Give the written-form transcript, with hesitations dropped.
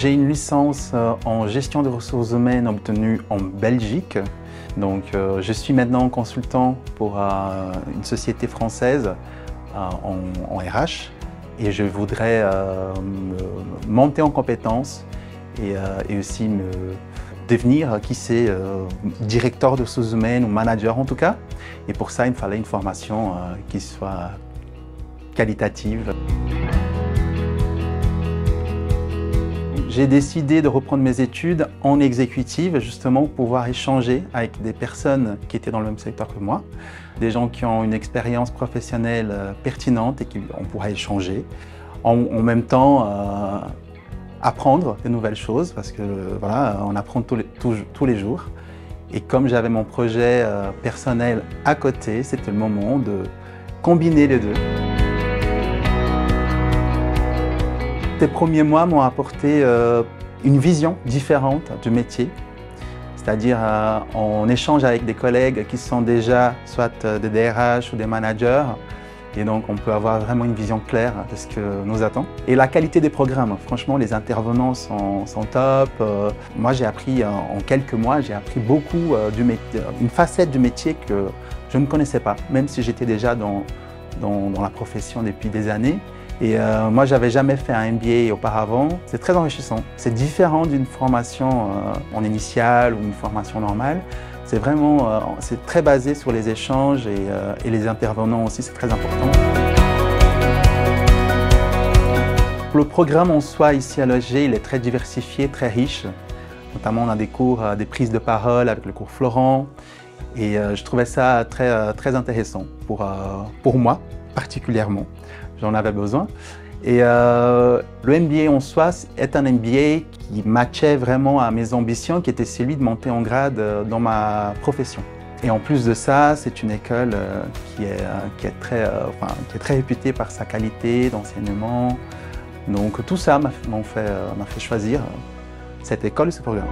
J'ai une licence en gestion des ressources humaines obtenue en Belgique. Donc, je suis maintenant consultant pour une société française en RH et je voudrais monter en compétences et aussi devenir, qui sait, directeur de ressources humaines ou manager en tout cas. Et pour ça, il me fallait une formation qui soit qualitative. J'ai décidé de reprendre mes études en exécutive, justement pour pouvoir échanger avec des personnes qui étaient dans le même secteur que moi, des gens qui ont une expérience professionnelle pertinente et qu'on pourrait échanger. En même temps, apprendre de nouvelles choses, parce que voilà, on apprend tous les jours. Et comme j'avais mon projet personnel à côté, c'était le moment de combiner les deux. Les premiers mois m'ont apporté une vision différente du métier, c'est-à-dire on échange avec des collègues qui sont déjà soit des DRH ou des managers, et donc on peut avoir vraiment une vision claire de ce que nous attend. Et la qualité des programmes, franchement les intervenants sont top. Moi j'ai appris en quelques mois, j'ai appris beaucoup une facette du métier que je ne connaissais pas, même si j'étais déjà dans la profession depuis des années. Et moi, j'avais jamais fait un MBA auparavant. C'est très enrichissant. C'est différent d'une formation en initiale ou une formation normale. C'est vraiment, c'est très basé sur les échanges et les intervenants aussi, c'est très important. Le programme en soi ici à l'ESG, il est très diversifié, très riche. Notamment, on a des cours, des prises de parole avec le cours Florent. Et je trouvais ça très intéressant pour moi, particulièrement. J'en avais besoin. Et le MBA en soi est un MBA qui matchait vraiment à mes ambitions, qui était celui de monter en grade dans ma profession. Et en plus de ça, c'est une école qui est très réputée par sa qualité d'enseignement. Donc tout ça m'a fait choisir cette école et ce programme.